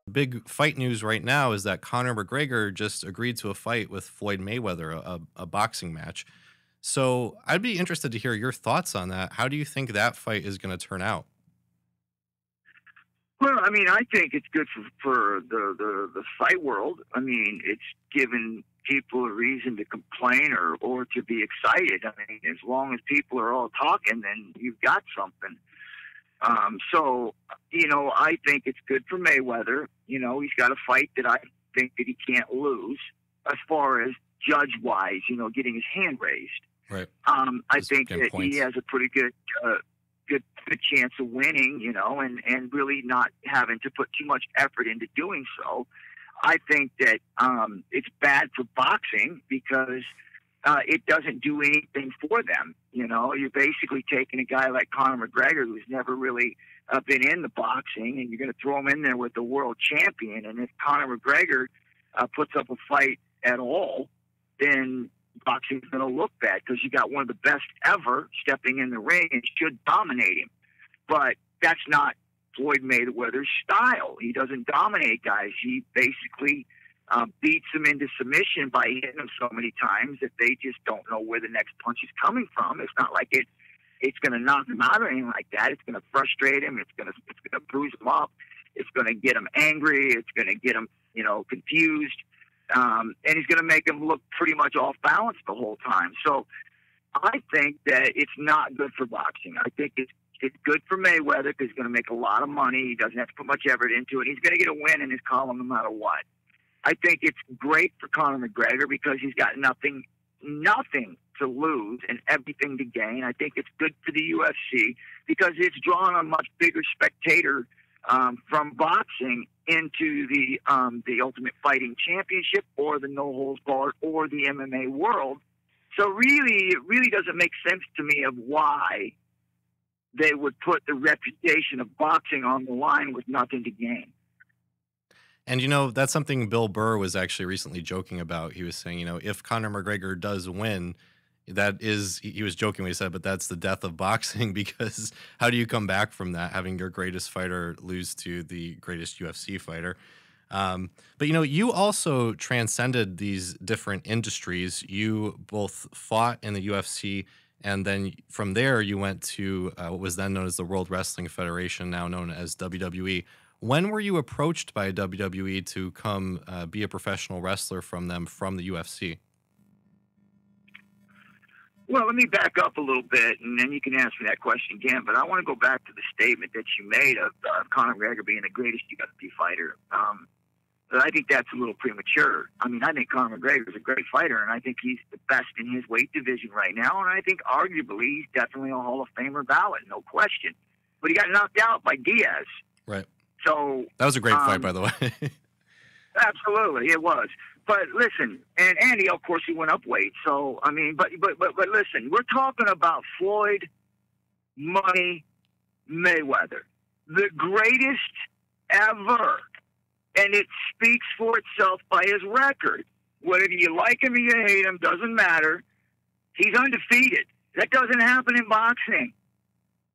Big fight news right now is that Conor McGregor just agreed to a fight with Floyd Mayweather, a boxing match. So I'd be interested to hear your thoughts on that. How do you think that fight is going to turn out? Well, I mean, I think it's good for the fight world. I mean, it's given people a reason to complain or to be excited. I mean, as long as people are all talking, then you've got something. So, I think it's good for Mayweather. He's got a fight that I think that he can't lose as far as judge-wise, getting his hand raised. Right. I Just think getting that points. he has a pretty good chance of winning, and really not having to put too much effort into doing so. I think that it's bad for boxing because it doesn't do anything for them. You're basically taking a guy like Conor McGregor, who's never really been in the boxing, and you're going to throw him in there with the world champion. And if Conor McGregor puts up a fight at all, then boxing's going to look bad because you got one of the best ever stepping in the ring and should dominate him. But that's not Floyd Mayweather's style. He doesn't dominate guys. He basically beats them into submission by hitting them so many times that they just don't know where the next punch is coming from. It's not like it's going to knock him out or anything like that. It's going to frustrate him. It's going to bruise him up. It's going to get him angry. It's going to get him, confused. And he's going to make him look pretty much off balance the whole time. So I think that it's not good for boxing. I think it's good for Mayweather because he's going to make a lot of money. He doesn't have to put much effort into it. He's going to get a win in his column no matter what. I think it's great for Conor McGregor because he's got nothing to lose and everything to gain. I think it's good for the UFC because it's drawn a much bigger spectator from boxing into the Ultimate Fighting Championship or the No Holds Barred or the MMA world. So really, it really doesn't make sense to me of why they would put the reputation of boxing on the line with nothing to gain. And that's something Bill Burr was actually recently joking about. He was saying, if Conor McGregor does win, he was joking when he said, but that's the death of boxing because how do you come back from that, having your greatest fighter lose to the greatest UFC fighter? But you also transcended these different industries. You both fought in the UFC, and then from there you went to what was then known as the World Wrestling Federation, now known as WWE. When were you approached by WWE to come be a professional wrestler from the UFC? Well, let me back up a little bit, and then you can ask me that question again. But I want to go back to the statement that you made of Conor McGregor being the greatest UFC fighter. But I think that's a little premature. I mean, I think Conor McGregor is a great fighter, and I think he's the best in his weight division right now. And I think arguably he's definitely a Hall of Famer ballot, no question. But he got knocked out by Diaz. Right. So that was a great fight, by the way. Absolutely, it was. But listen, and Andy, of course, he went up weight. So I mean, but listen, we're talking about Floyd Money Mayweather, the greatest ever, and it speaks for itself by his record. Whether you like him or you hate him, doesn't matter. He's undefeated. That doesn't happen in boxing.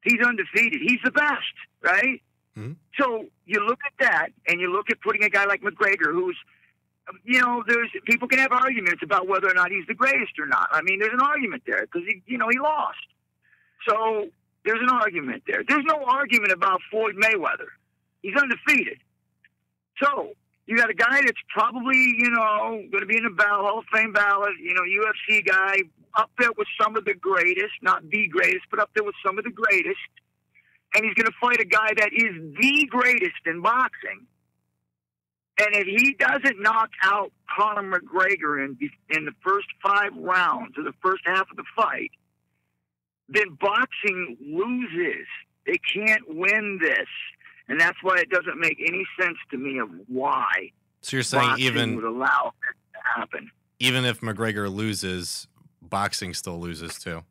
He's undefeated. He's the best, right? Mm-hmm. So you look at that, and you look at putting a guy like McGregor, who's, there's people can have arguments about whether or not he's the greatest or not. I mean, there's an argument there because he lost. So there's an argument there. There's no argument about Floyd Mayweather. He's undefeated. So you got a guy that's probably, going to be in the Hall of Fame ballot, UFC guy, up there with some of the greatest, not the greatest, but up there with some of the greatest. And he's going to fight a guy that is the greatest in boxing. And if he doesn't knock out Conor McGregor in the first 5 rounds or the first half of the fight, then boxing loses. They can't win this. And that's why it doesn't make any sense to me of why So you're saying boxing would allow it to happen. Even if McGregor loses, boxing still loses too?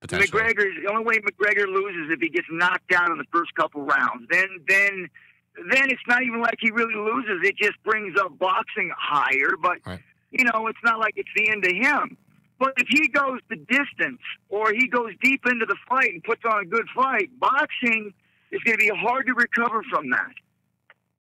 Potentially. The only way McGregor loses is if he gets knocked out in the first couple rounds. Then it's not even like he really loses. It just brings up boxing higher. But, right. It's not like it's the end of him. But if he goes the distance or he goes deep into the fight and puts on a good fight, boxing is going to be hard to recover from that.